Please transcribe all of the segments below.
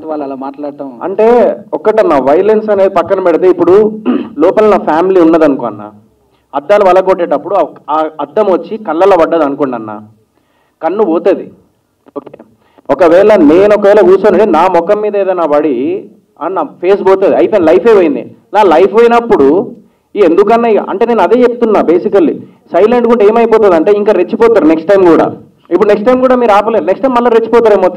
వాళ్ళు అలా మాట్లాడటం అంటే ఒక్కటన్నా వైలెన్స్ అనేది పక్కన పెడితే ఇప్పుడు లోపల నా ఫ్యామిలీ ఉన్నదనుకో అన్న, అద్దాలు వలగొట్టేటప్పుడు ఆ అద్దం వచ్చి కళ్ళలో పడ్డది అనుకోండి అన్న, కన్ను పోతుంది. ఓకే, ఒకవేళ కూర్చొని నా ముఖం మీద ఏదైనా పడి అన్న ఫేస్ పోతుంది, అయిపోయింది, లైఫే పోయింది. నా లైఫ్ పోయినప్పుడు ఎందుకన్నా అంటే నేను అదే చెప్తున్నా. బేసికల్లీ సైలెంట్గా ఉంటే ఏమైపోతుంది అంటే ఇంకా రెచ్చిపోతారు నెక్స్ట్ టైం కూడా. ఇప్పుడు నెక్స్ట్ టైం కూడా మీరు ఆపలేరు, నెక్స్ట్ టైం మళ్ళీ రెచ్చిపోతారేమో,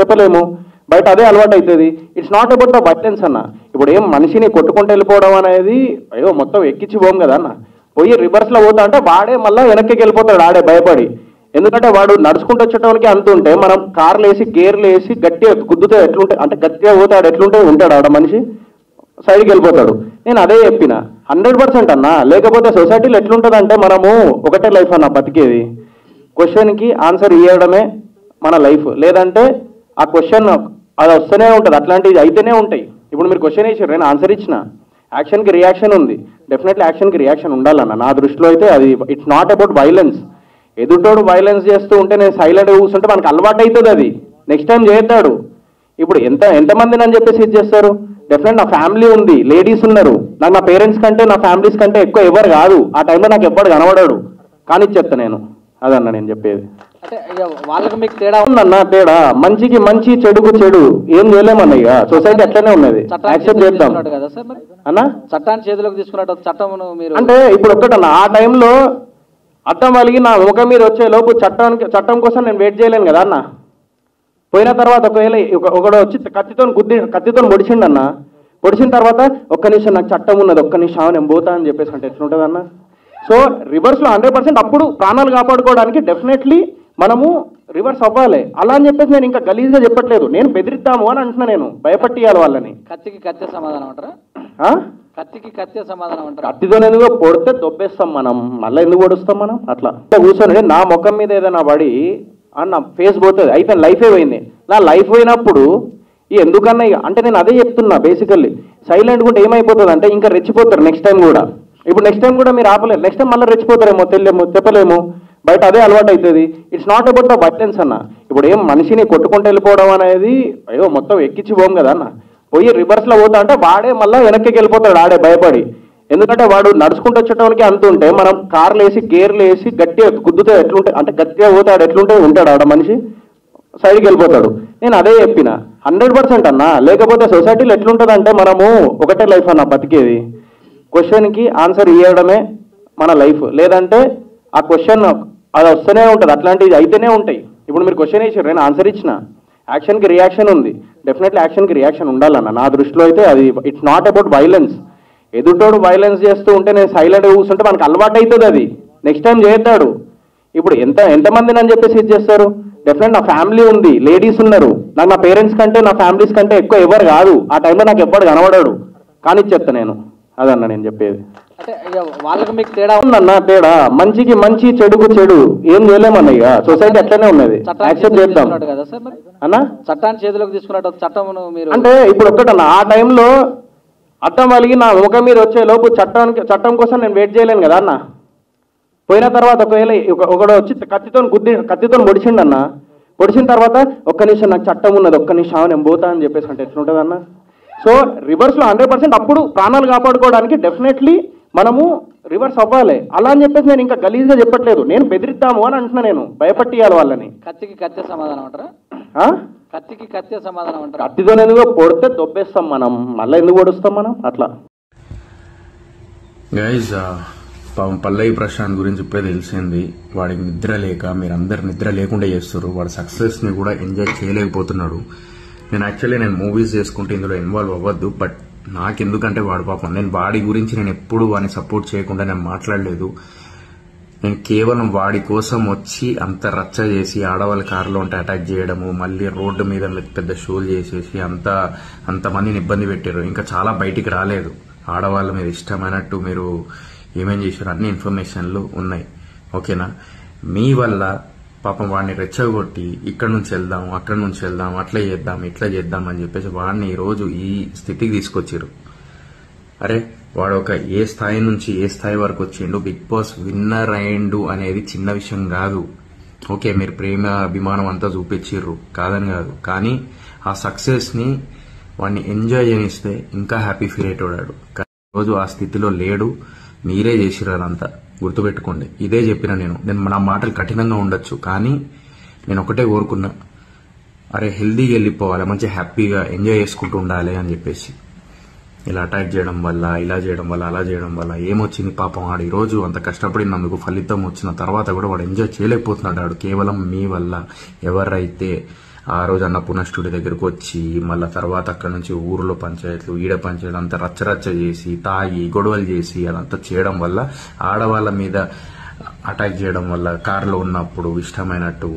చెప్పలేము. బయట అదే అలవాటు అవుతుంది. It's not about the violence అన్న. ఇప్పుడు ఏం మనిషిని కొట్టుకుంటూ వెళ్ళిపోవడం అనేది అయ్యో మొత్తం ఎక్కించి పోం కదా అన్న. పోయి రివర్స్లో పోతా అంటే వాడే మళ్ళీ వెనక్కి వెళ్ళిపోతాడు ఆడే భయపడి. ఎందుకంటే వాడు నడుచుకుంటూ వచ్చేటోనికి అంత ఉంటే మనం కార్లు వేసి గేర్లు వేసి గట్టిగా గుద్దుతే ఎట్లుంటే అంటే గట్టిగా పోతాడు, ఎట్లుంటే ఉంటాడు ఆడ మనిషి, సైడ్కి వెళ్ళిపోతాడు. నేను అదే చెప్పిన 100% అన్న. లేకపోతే సొసైటీలో ఎట్లుంటుంది అంటే మనము ఒకటే లైఫ్ అన్న బతికేది, క్వశ్చన్కి ఆన్సర్ ఇవ్వడమే మన లైఫ్. లేదంటే ఆ క్వశ్చన్ అది వస్తూనే ఉంటుంది, అట్లాంటివి అయితేనే ఉంటాయి. ఇప్పుడు మీరు క్వశ్చన్ వేసారు, నేను ఆన్సర్ ఇచ్చిన, యాక్షన్కి రియాక్షన్ ఉంది, డెఫినెట్లీ యాక్షన్కి రియాక్షన్ ఉండాలన్న. నా దృష్టిలో అయితే అది ఇట్స్ నాట్ అబౌట్ వైలెన్స్. ఎదుటోడు వైలెన్స్ చేస్తూ ఉంటే నేను సైలెంట్గా కూర్చుంటే మనకు అలవాటు అవుతుంది, అది నెక్స్ట్ టైం చేస్తాడు. ఇప్పుడు ఎంతమందిని అని చెప్పేసి ఇది చేస్తారు. డెఫినెట్ నా ఫ్యామిలీ ఉంది, లేడీస్ ఉన్నారు, నాకు నా పేరెంట్స్ కంటే నా ఫ్యామిలీస్ కంటే ఎక్కువ ఎవరు కాదు. ఆ టైంలో నాకు ఎవ్వడు కనబడాడు, కానీ చెప్తా నేను. అదన్న నేను చెప్పేది. అంటే వాళ్ళకి మీకు తేడా ఉందన్న. తేడా మంచికి మంచి, చెడుకు చెడు, ఏం చేయలేమన్న. ఇక సొసైటీ అట్లనే ఉన్నది, యాక్సెప్ట్ చేద్దాం కదా సార్. అన్న చట్టాన్ని చేతిలోకి తీసుకున్నట్టు చట్టం మీరు అంటే ఇప్పుడు ఒక్కటన్న, ఆ టైంలో అర్థం కలిగి నా ముఖం మీద వచ్చే లోపు చట్టం కోసం నేను వెయిట్ చేయలేను కదా అన్న. పోయిన తర్వాత ఒకవేళ ఒకడు వచ్చి కత్తితో పొడిచిండన్న, పొడిచిన తర్వాత ఒక్క నిమిషం నాకు చట్టం ఉన్నది, ఒక్క నిమిషం నేను పోతా అని చెప్పేసి అంటే ఎట్లుంటుంది అన్న. సో రివర్స్లో 100% అప్పుడు ప్రాణాలు కాపాడుకోవడానికి డెఫినెట్లీ మనము రివర్స్ అవ్వాలి. అలా అని చెప్పేసి నేను ఇంకా గలీజ్గా చెప్పట్లేదు, నేను బెదిరిద్దాము అని అంటున్నా, నేను భయపట్టియాలి వాళ్ళని. కత్తికి కత్తి సమాధానం అంటారా? కత్తికి కత్తి సమాధానం అంటారు. కత్తితో ఎందుకు పొడితే దొబ్బేస్తాం మనం, మళ్ళీ ఎందుకు పొడుస్తాం మనం. అట్లా కూర్చొని నా ముఖం మీద ఏదైనా పడి అన్న ఫేస్ పోతుంది, అయిపోయింది, లైఫే పోయింది. నా లైఫ్ పోయినప్పుడు ఎందుకన్నా అంటే నేను అదే చెప్తున్నా. బేసికల్లీ సైలెంట్గా ఉంటే ఏమైపోతుంది అంటే ఇంకా రెచ్చిపోతారు నెక్స్ట్ టైం కూడా. ఇప్పుడు నెక్స్ట్ టైం కూడా మీరు ఆపలేరు, నెక్స్ట్ టైం మళ్ళీ రెచ్చిపోతారేమో, చెప్పలేము. బయట అదే అలవాటు అవుతుంది. It's not about the violence అన్న. ఇప్పుడు ఏం మనిషిని కొట్టుకుంటూ వెళ్ళిపోవడం అనేది అయ్యో మొత్తం ఎక్కించి పోం కదా అన్న. పోయి రివర్స్లో పోతా అంటే వాడే మళ్ళీ వెనక్కి వెళ్ళిపోతాడు ఆడే భయపడి. ఎందుకంటే వాడు నడుచుకుంటూ వచ్చేటోనికి అంత ఉంటే మనం కార్లు వేసి గేర్లు వేసి గట్టిగా గుద్దుతే ఎట్లుంటే అంటే గట్టిగా పోతాడు, ఎట్లుంటే ఉంటాడు ఆడ మనిషి, సైడ్కి వెళ్ళిపోతాడు. నేను అదే చెప్పిన 100% అన్న. లేకపోతే సొసైటీలో ఎట్లుంటుంది అంటే మనము ఒకటే లైఫ్ అన్న బతికేది, క్వశ్చన్కి ఆన్సర్ ఇవ్వడమే మన లైఫ్. లేదంటే ఆ క్వశ్చన్ అది వస్తూనే ఉంటుంది, అట్లాంటివి అయితేనే ఉంటాయి. ఇప్పుడు మీరు క్వశ్చన్ వేసారు, నేను ఆన్సర్ ఇచ్చిన, యాక్షన్కి రియాక్షన్ ఉంది, డెఫినెట్లీ యాక్షన్కి రియాక్షన్ ఉండాలన్న. నా దృష్టిలో అయితే అది ఇట్స్ నాట్ అబౌట్ వైలెన్స్. ఎదుటోడు వైలెన్స్ చేస్తూ ఉంటే నేను సైలెంట్గా కూర్చుంటే మనకు అలవాటు అవుతుంది, అది నెక్స్ట్ టైం చేస్తాడు. ఇప్పుడు ఎంతమందిని అని చెప్పేసి ఇది చేస్తారు. డెఫినెట్ నా ఫ్యామిలీ ఉంది, లేడీస్ ఉన్నారు, నాకు నా పేరెంట్స్ కంటే నా ఫ్యామిలీస్ కంటే ఎక్కువ ఎవరు కాదు. ఆ టైంలో నాకు ఎవ్వడు కనబడాడు, కానీ చెప్తా నేను. అదన్న నేను చెప్పేది. అంటే వాళ్ళకి మీకు తేడా ఉందన్న. తేడా మంచికి మంచి, చెడుకు చెడు, ఏం చేయలేమన్న. ఇక సొసైటీ అట్లనే ఉన్నది, యాక్సెప్ట్ చేద్దాం కదా సార్. అన్న చట్టాన్ని చేతిలోకి తీసుకున్నట్టు చట్టం మీరు అంటే ఇప్పుడు ఒక్కటన్న, ఆ టైంలో అర్థం కలిగి నా ముఖం మీద వచ్చే లోపు చట్టం కోసం నేను వెయిట్ చేయలేను కదా అన్న. పోయిన తర్వాత ఒకవేళ ఒకడు వచ్చి కత్తితో పొడిచిండన్న, పొడిచిన తర్వాత ఒక్క నిమిషం నాకు చట్టం ఉన్నది, ఒక్క నిమిషం నేను పోతా అని చెప్పేసి అంటే ఎట్లుంటుంది అన్న. సో రివర్స్లో 100% అప్పుడు ప్రాణాలు కాపాడుకోవడానికి డెఫినెట్లీ మనము రివర్స్ అవ్వాలి. అలా అని చెప్పేసి నేను ఇంకా గలీజ్గా చెప్పట్లేదు, నేను బెదిరిద్దాము అని అంటున్నా, నేను భయపట్టియాలి వాళ్ళని. కత్తికి కత్తి సమాధానం అంటారా? కత్తికి కత్తి సమాధానం అంటారు. కత్తితో ఎందుకు పొడితే దొబ్బేస్తాం మనం, మళ్ళీ ఎందుకు పొడుస్తాం మనం. అట్లా గైజ్ పాపం పల్లవి ప్రశాంత్ గురించి ఇప్పుడే తెలిసింది. వాడికి నిద్ర లేక మీరందరు నిద్ర లేకుండా చేస్తారు, వాడి సక్సెస్ ని కూడా ఎంజాయ్ చేయలేకపోతున్నాడు. నేను మూవీస్ చేసుకుంటే ఇందులో ఇన్వాల్వ్ అవ్వద్దు, బట్ నాకెందుకంటే వాడు పాపం, నేను వాడి గురించి నేను ఎప్పుడు వాడిని సపోర్ట్ చేయకుండా నేను మాట్లాడలేదు. నేను కేవలం వాడి కోసం వచ్చి అంత రచ్చ చేసి ఆడవాళ్ళ కారులో ఉంటే అటాక్ చేయడము, మళ్ళీ రోడ్డు మీద పెద్ద షోలు చేసేసి అంతమందిని ఇబ్బంది పెట్టారు. ఇంకా చాలా బయటికి రాలేదు. ఆడవాళ్ళ మీద ఇష్టమైనట్టు మీరు ఏమేం చేశారు అన్ని ఇన్ఫర్మేషన్లు ఉన్నాయి, ఓకేనా. మీ వల్ల పాపం వాడిని రెచ్చగొట్టి ఇక్కడ నుంచి వెళ్దాం, అక్కడ నుంచి వెళ్దాం, అట్లా చేద్దాం, ఇట్లా చేద్దాం అని చెప్పేసి వాడిని ఈరోజు ఈ స్థితికి తీసుకొచ్చారు. అరే వాడు ఒక ఏ స్థాయి నుంచి ఏ స్థాయి వరకు వచ్చిండు, బిగ్ బాస్ విన్నర్ అయ్యిండు అనేది చిన్న విషయం కాదు. ఓకే, మీరు ప్రేమ అభిమానం అంతా చూపించిర్రు, కాదని కాదు, కానీ ఆ సక్సెస్ ని వాడిని ఎంజాయ్ చేయనిస్తే ఇంకా హ్యాపీ ఫీల్ అయ్యేటోడాడు. కానీ రోజు ఆ స్థితిలో లేడు, మీరే చేసిర్రు అదంతా. గుర్తుపెట్టుకోండి, ఇదే చెప్పిన నేను నా మాటలు కఠినంగా ఉండొచ్చు, కానీ నేను ఒకటే కోరుకున్నా, అరే హెల్దీగా వెళ్ళిపోవాలి, మంచి హ్యాపీగా ఎంజాయ్ చేసుకుంటూ ఉండాలి అని చెప్పేసి. ఇలా అటాక్ చేయడం వల్ల, ఇలా చేయడం వల్ల, అలా చేయడం వల్ల ఏమొచ్చింది పాపం. వాడు ఈరోజు అంత కష్టపడినందుకు ఫలితం వచ్చిన తర్వాత కూడా వాడు ఎంజాయ్ చేయలేకపోతున్నాడు. వాడు కేవలం మీ వల్ల. ఎవరైతే ఆ రోజు అన్నపూర్ణ స్టూడియో దగ్గరకు వచ్చి మళ్ళా తర్వాత అక్కడ నుంచి ఊరిలో పంచాయతీలు, ఈడ పంచాయతీలు అంతా రచ్చరచ్చ చేసి, తాగి గొడవలు చేసి అదంతా చేయడం వల్ల, ఆడవాళ్ళ మీద అటాక్ చేయడం వల్ల, కారులో ఉన్నప్పుడు ఇష్టమైనట్టు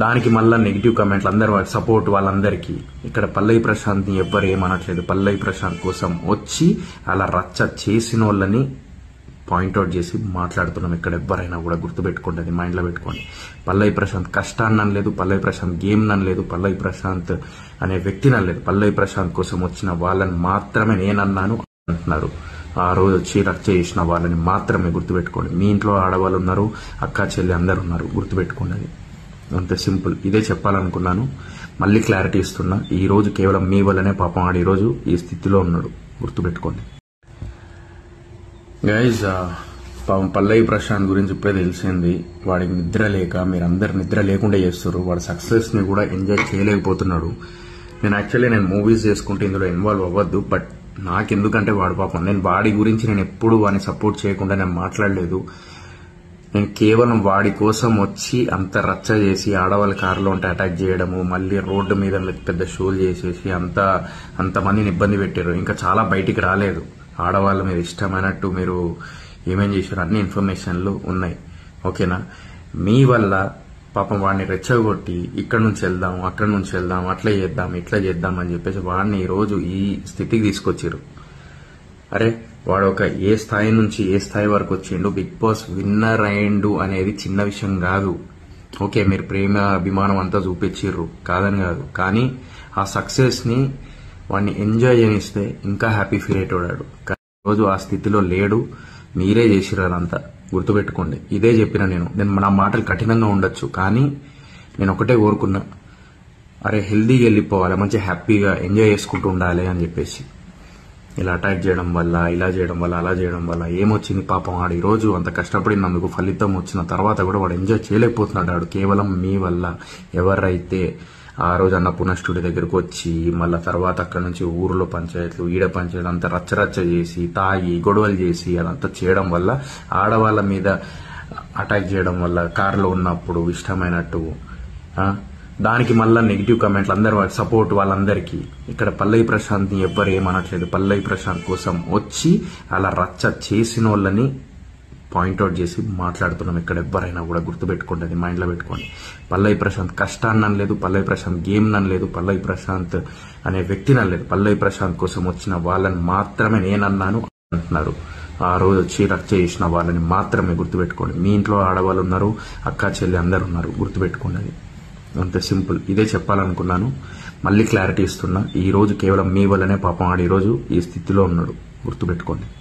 దానికి మళ్ళా నెగిటివ్ కమెంట్లు అందరు సపోర్ట్ వాళ్ళందరికీ. ఇక్కడ పల్లవి ప్రశాంత్ ని ఎవ్వరు ఏమనట్లేదు. పల్లవి ప్రశాంత్ కోసం వచ్చి అలా రచ్చ చేసిన వాళ్ళని పాయింట్అవుట్ చేసి మాట్లాడుతున్నాం. ఇక్కడ ఎవ్వరైనా కూడా గుర్తుపెట్టుకోండి, అది మైండ్ లో పెట్టుకోండి. పల్లవి ప్రశాంత్ కష్టాన్ని అనలేదు, పల్లవి ప్రశాంత్ గేమ్ అనలేదు, పల్లవి ప్రశాంత్ అనే వ్యక్తిని అనలేదు. పల్లవి ప్రశాంత్ కోసం వచ్చిన వాళ్ళని మాత్రమే నేనన్నాను అంటున్నారు. ఆ రోజు వచ్చి రచ్చ చేసిన వాళ్ళని మాత్రమే గుర్తుపెట్టుకోండి. మీ ఇంట్లో ఆడవాళ్ళు ఉన్నారు, అక్క చెల్లి అందరు ఉన్నారు, గుర్తుపెట్టుకోండి. అది అంత సింపుల్. ఇదే చెప్పాలనుకున్నాను, మళ్ళీ క్లారిటీ ఇస్తున్నా. ఈ రోజు కేవలం మీ వల్లనే పాపం ఆడు ఈ రోజు ఈ స్థితిలో ఉన్నాడు, గుర్తుపెట్టుకోండి. గైజ్, పాపం పల్లవి ప్రశాంత్ గురించి ఇప్పుడే తెలిసింది. వాడికి నిద్ర లేక మీరందరు నిద్ర లేకుండా చేస్తారు. వాడి సక్సెస్ ని కూడా ఎంజాయ్ చేయలేకపోతున్నాడు. నేను మూవీస్ చేసుకుంటే ఇందులో ఇన్వాల్వ్ అవ్వద్దు, బట్ నాకెందుకంటే వాడు పాపం, నేను వాడి గురించి నేను ఎప్పుడు వాడిని సపోర్ట్ చేయకుండా నేను మాట్లాడలేదు. నేను కేవలం వాడి కోసం వచ్చి అంత రచ్చ చేసి, ఆడవాళ్ళ కారులో ఉంటే అటాక్ చేయడము, మళ్ళీ రోడ్డు మీద పెద్ద షోలు చేసేసి అంతమందిని ఇబ్బంది పెట్టారు. ఇంకా చాలా బయటికి రాలేదు. ఆడవాళ్ళ మీద ఇష్టమైనట్టు మీరు ఏమేం చేశారు అన్ని ఇన్ఫర్మేషన్లు ఉన్నాయి. ఓకేనా? మీ వల్ల పాపం వాడిని రెచ్చగొట్టి ఇక్కడి నుంచి వెళ్దాం, అక్కడి నుంచి వెళ్దాం, అట్లా చేద్దాం, ఇట్లా చేద్దాం అని చెప్పేసి వాడిని ఈ రోజు ఈ స్థితికి తీసుకొచ్చారు. అరే వాడు ఒక ఏ స్థాయి నుంచి ఏ స్థాయి వరకు వచ్చిండు, బిగ్ బాస్ విన్నర్ అయ్యిండు అనేది చిన్న విషయం కాదు. ఓకే, మీరు ప్రేమ అభిమానం అంతా చూపించిర్రు, కాదని కాదు, కానీ ఆ సక్సెస్ ని వాడిని ఎంజాయ్ చేయనిస్తే ఇంకా హ్యాపీ ఫీల్ అయ్యేటోడాడు. కానీ రోజు ఆ స్థితిలో లేడు, మీరే చేసిర్రు అదంతా. గుర్తుపెట్టుకోండి, ఇదే చెప్పిన నేను నా మాటలు కఠినంగా ఉండొచ్చు, కానీ నేను ఒకటే కోరుకున్నా, అరే హెల్దీగా వెళ్ళిపోవాలి, మంచి హ్యాపీగా ఎంజాయ్ చేసుకుంటూ ఉండాలి అని చెప్పేసి. ఇలా అటాక్ చేయడం వల్ల, ఇలా చేయడం వల్ల, అలా చేయడం వల్ల ఏమొచ్చింది పాపం. వాడు ఈ రోజు అంత కష్టపడినందుకు ఫలితం వచ్చిన తర్వాత కూడా వాడు ఎంజాయ్ చేయలేకపోతున్నాడు. వాడు కేవలం మీ వల్ల. ఎవరైతే ఆ రోజు అన్నపూర్ణ స్టూడియో దగ్గరకు వచ్చి మళ్ళా తర్వాత అక్కడ నుంచి ఊరిలో పంచాయతీలు, ఈడ పంచాయతీలు అంతా రచ్చరచ్చ చేసి, తాగి గొడవలు చేసి అదంతా చేయడం వల్ల, ఆడవాళ్ళ మీద అటాక్ చేయడం వల్ల, కారులో ఉన్నప్పుడు ఇష్టమైనట్టు దానికి మళ్ళా నెగిటివ్ కమెంట్లు అందరు సపోర్ట్ వాళ్ళందరికీ. ఇక్కడ పల్లవి ప్రశాంత్ ని ఎవ్వరు ఏమనట్లేదు. పల్లవి ప్రశాంత్ కోసం వచ్చి అలా రచ్చ చేసిన వాళ్ళని పాయింట్అవుట్ చేసి మాట్లాడుతున్నాం. ఇక్కడ ఎవ్వరైనా కూడా గుర్తుపెట్టుకోండి, అది మైండ్ లో పెట్టుకోండి. పల్లవి ప్రశాంత్ కష్టాన్ని అనలేదు, పల్లవి ప్రశాంత్ గేమ్ అనలేదు, పల్లవి ప్రశాంత్ అనే వ్యక్తిని అనలేదు. పల్లవి ప్రశాంత్ కోసం వచ్చిన వాళ్ళని మాత్రమే నేనన్నాను అంటున్నారు. ఆ రోజు వచ్చి రచ్చ చేసిన వాళ్ళని మాత్రమే గుర్తుపెట్టుకోండి. మీ ఇంట్లో ఆడవాళ్ళు ఉన్నారు, అక్క చెల్లి అందరు ఉన్నారు, గుర్తుపెట్టుకోండి. అది అంత సింపుల్. ఇదే చెప్పాలనుకున్నాను, మళ్ళీ క్లారిటీ ఇస్తున్నా. ఈ రోజు కేవలం మీ వల్లనే పాపం ఆడు ఈ రోజు ఈ స్థితిలో ఉన్నాడు, గుర్తుపెట్టుకోండి.